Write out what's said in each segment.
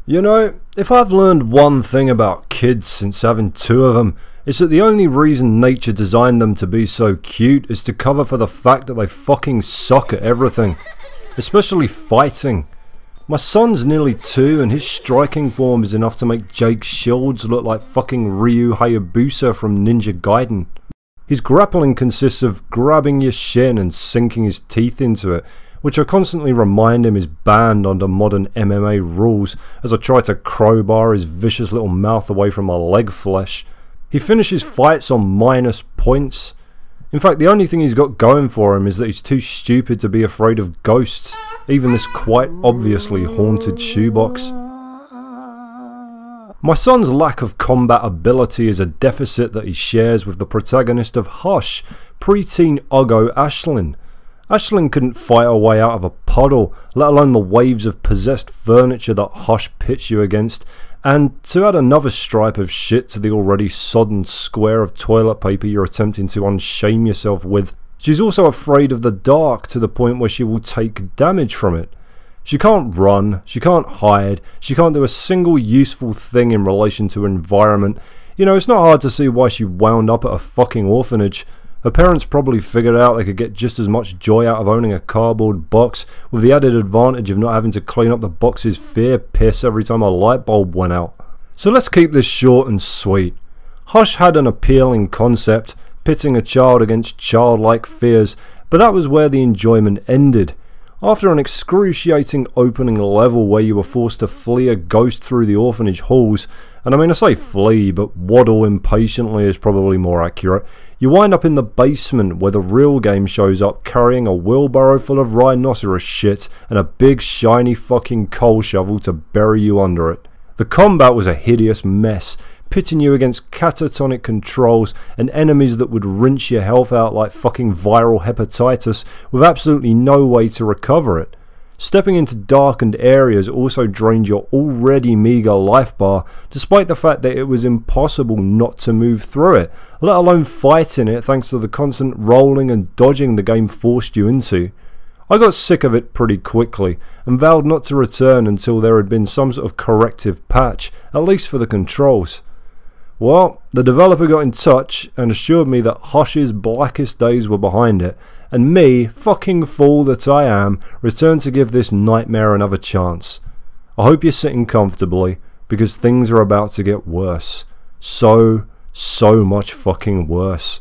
You know, if I've learned one thing about kids since having two of them, it's that the only reason nature designed them to be so cute is to cover for the fact that they fucking suck at everything. Especially fighting. My son's nearly 2 and his striking form is enough to make Jake Shields look like fucking Ryu Hayabusa from Ninja Gaiden. His grappling consists of grabbing your shin and sinking his teeth into it, which I constantly remind him is banned under modern MMA rules as I try to crowbar his vicious little mouth away from my leg flesh. He finishes fights on minus points. In fact, the only thing he's got going for him is that he's too stupid to be afraid of ghosts, even this quite obviously haunted shoebox. My son's lack of combat ability is a deficit that he shares with the protagonist of Hush, preteen Uggo Ashlyn. Ashlyn couldn't fight her way out of a puddle, let alone the waves of possessed furniture that Hush pits you against, and to add another stripe of shit to the already sodden square of toilet paper you're attempting to unshame yourself with, she's also afraid of the dark to the point where she will take damage from it. She can't run, she can't hide, she can't do a single useful thing in relation to environment. You know, it's not hard to see why she wound up at a fucking orphanage. Her parents probably figured out they could get just as much joy out of owning a cardboard box, with the added advantage of not having to clean up the box's fear piss every time a light bulb went out. So let's keep this short and sweet. Hush had an appealing concept, pitting a child against childlike fears, but that was where the enjoyment ended. After an excruciating opening level where you were forced to flee a ghost through the orphanage halls, and I mean I say flee, but waddle impatiently is probably more accurate, you wind up in the basement where the real game shows up carrying a wheelbarrow full of rhinoceros shit and a big shiny fucking coal shovel to bury you under it. The combat was a hideous mess, pitting you against catatonic controls and enemies that would rinse your health out like fucking viral hepatitis with absolutely no way to recover it. Stepping into darkened areas also drained your already meagre life bar, despite the fact that it was impossible not to move through it, let alone fight in it thanks to the constant rolling and dodging the game forced you into. I got sick of it pretty quickly, and vowed not to return until there had been some sort of corrective patch, at least for the controls. Well, the developer got in touch and assured me that Hush's blackest days were behind it, and me, fucking fool that I am, returned to give this nightmare another chance. I hope you're sitting comfortably, because things are about to get worse. So much fucking worse.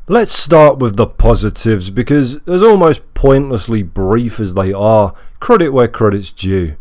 Let's start with the positives, because as almost pointlessly brief as they are, credit where credit's due.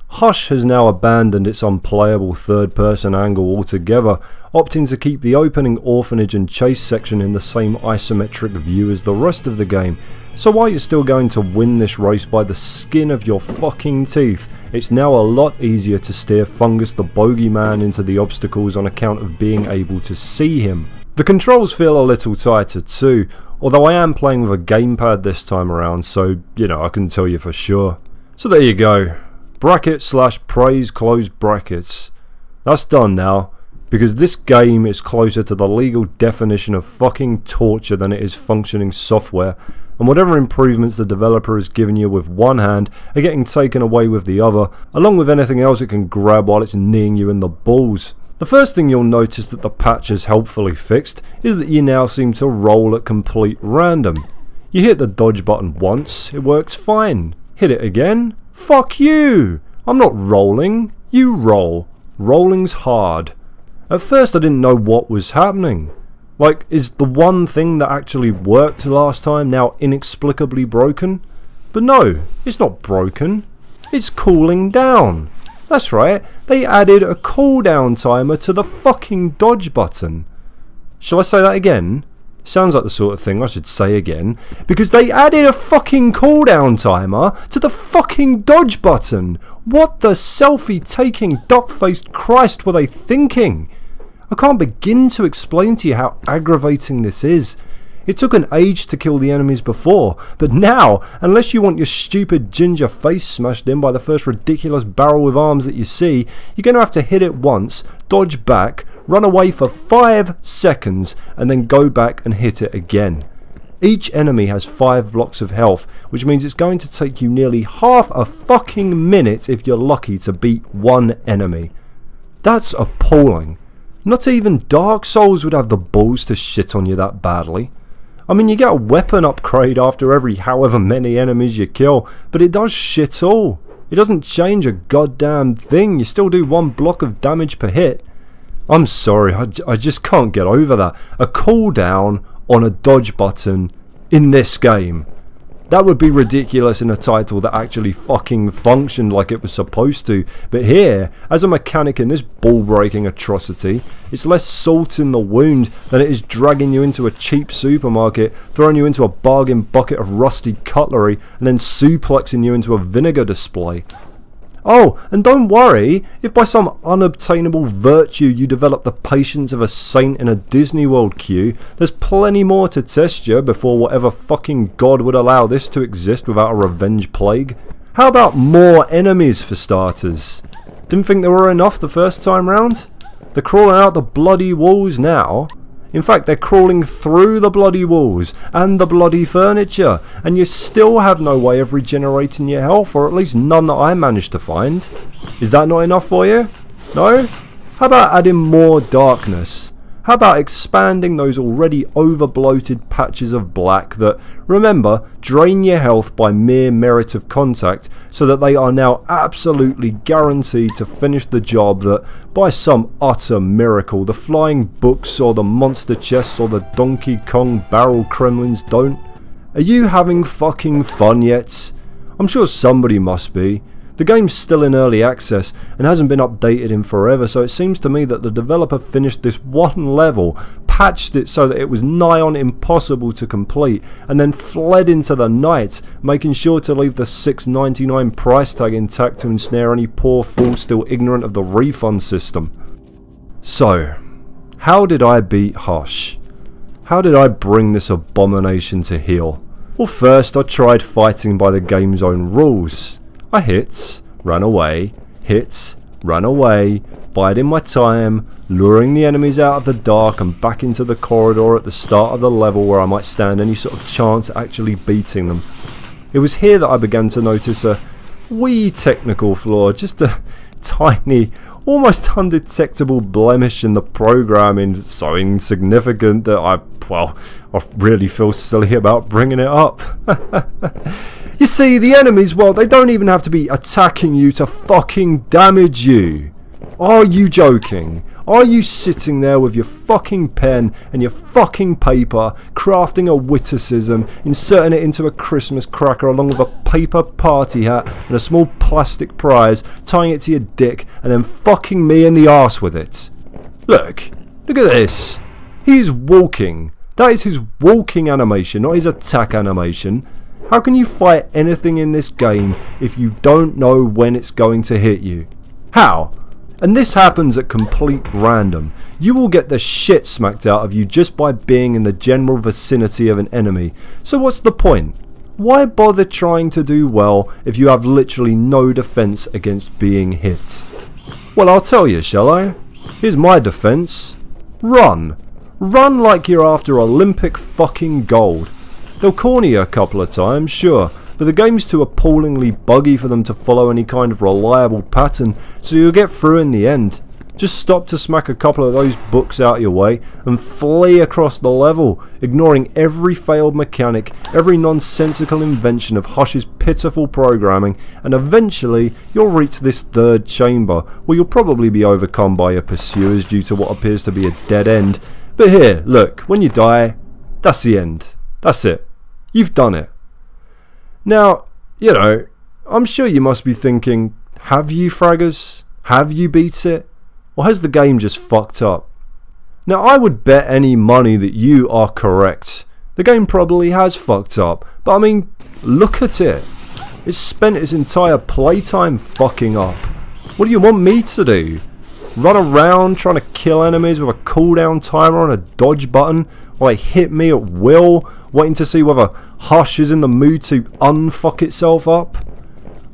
Hush has now abandoned its unplayable third-person angle altogether, opting to keep the opening orphanage and chase section in the same isometric view as the rest of the game. So while you're still going to win this race by the skin of your fucking teeth, it's now a lot easier to steer Fungus the Bogeyman into the obstacles on account of being able to see him. The controls feel a little tighter too, although I am playing with a gamepad this time around, so you know, I can tell you for sure. So there you go. Bracket/praise close brackets. That's done now, because this game is closer to the legal definition of fucking torture than it is functioning software, and whatever improvements the developer has given you with one hand are getting taken away with the other, along with anything else it can grab while it's kneeing you in the balls. The first thing you'll notice that the patch has helpfully fixed is that you now seem to roll at complete random. You hit the dodge button once, it works fine. Hit it again? Fuck you! I'm not rolling, you roll. Rolling's hard. At first I didn't know what was happening. Like, is the one thing that actually worked last time now inexplicably broken? But no, it's not broken. It's cooling down. That's right, they added a cooldown timer to the fucking dodge button. Shall I say that again? Sounds like the sort of thing I should say again. Because they added a fucking cooldown timer to the fucking dodge button. What the selfie-taking duck-faced Christ were they thinking? I can't begin to explain to you how aggravating this is. It took an age to kill the enemies before, but now, unless you want your stupid ginger face smashed in by the first ridiculous barrel with arms that you see, you're going to have to hit it once, dodge back, run away for 5 seconds, and then go back and hit it again. Each enemy has 5 blocks of health, which means it's going to take you nearly half a fucking minute if you're lucky to beat one enemy. That's appalling. Not even Dark Souls would have the balls to shit on you that badly. I mean, you get a weapon upgrade after every however many enemies you kill, but it does shit all. It doesn't change a goddamn thing. You still do 1 block of damage per hit. I'm sorry, I just can't get over that. A cooldown on a dodge button in this game. That would be ridiculous in a title that actually fucking functioned like it was supposed to. But here, as a mechanic in this ball-breaking atrocity, it's less salt in the wound than it is dragging you into a cheap supermarket, throwing you into a bargain bucket of rusty cutlery, and then suplexing you into a vinegar display. Oh, and don't worry if by some unobtainable virtue you develop the patience of a saint in a Disney World queue. There's plenty more to test you before whatever fucking god would allow this to exist without a revenge plague. How about more enemies for starters? Didn't think there were enough the first time round? They're crawling out the bloody walls now. In fact, they're crawling through the bloody walls and the bloody furniture, and you still have no way of regenerating your health, or at least none that I managed to find. Is that not enough for you? No? How about adding more darkness? How about expanding those already over-bloated patches of black that, remember, drain your health by mere merit of contact, so that they are now absolutely guaranteed to finish the job that, by some utter miracle, the flying books or the monster chests or the Donkey Kong barrel Kremlins don't? Are you having fucking fun yet? I'm sure somebody must be. The game's still in early access and hasn't been updated in forever, so it seems to me that the developer finished this one level, patched it so that it was nigh on impossible to complete, and then fled into the night, making sure to leave the $6.99 price tag intact to ensnare any poor fool still ignorant of the refund system. So, how did I beat Hush? How did I bring this abomination to heel? Well, first I tried fighting by the game's own rules. I hit, ran away, hit, ran away, biding my time, luring the enemies out of the dark and back into the corridor at the start of the level where I might stand any sort of chance at actually beating them. It was here that I began to notice a wee technical flaw, just a tiny, almost undetectable blemish in the programming, so insignificant that I really feel silly about bringing it up. You see, the enemies, well, they don't even have to be attacking you to fucking damage you. Are you joking? Are you sitting there with your fucking pen and your fucking paper, crafting a witticism, inserting it into a Christmas cracker along with a paper party hat and a small plastic prize, tying it to your dick, and then fucking me in the arse with it? Look at this. He's walking. That is his walking animation, not his attack animation. How can you fight anything in this game if you don't know when it's going to hit you? How? And this happens at complete random. You will get the shit smacked out of you just by being in the general vicinity of an enemy. So what's the point? Why bother trying to do well if you have literally no defense against being hit? Well, I'll tell you, shall I? Here's my defense. Run. Run like you're after Olympic fucking gold. They'll corner you a couple of times, sure, but the game's too appallingly buggy for them to follow any kind of reliable pattern, so you'll get through in the end. Just stop to smack a couple of those books out your way and flee across the level, ignoring every failed mechanic, every nonsensical invention of Hush's pitiful programming, and eventually you'll reach this third chamber, where you'll probably be overcome by your pursuers due to what appears to be a dead end. But here, look, when you die, that's the end. That's it. You've done it. Now, you know, I'm sure you must be thinking, have you, fraggers? Have you beat it? Or has the game just fucked up? Now, I would bet any money that you are correct. The game probably has fucked up. But I mean, look at it. It's spent its entire playtime fucking up. What do you want me to do? Run around trying to kill enemies with a cooldown timer on a dodge button while they hit me at will, waiting to see whether Hush is in the mood to unfuck itself up?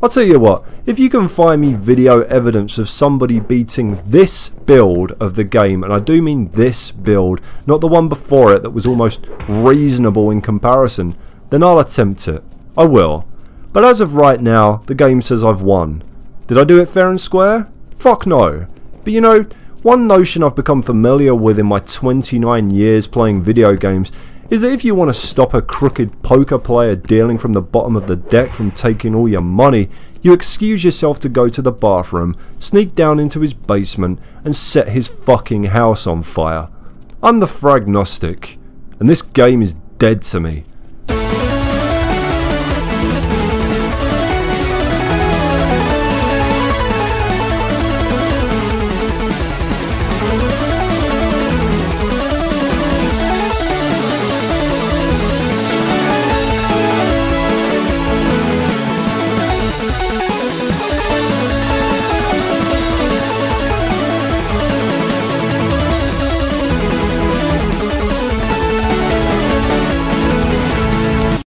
I'll tell you what, if you can find me video evidence of somebody beating this build of the game, and I do mean this build, not the one before it that was almost reasonable in comparison, then I'll attempt it. I will. But as of right now, the game says I've won. Did I do it fair and square? Fuck no. But you know, one notion I've become familiar with in my 29 years playing video games is that if you want to stop a crooked poker player dealing from the bottom of the deck from taking all your money, you excuse yourself to go to the bathroom, sneak down into his basement, and set his fucking house on fire. I'm the Fragnostic, and this game is dead to me.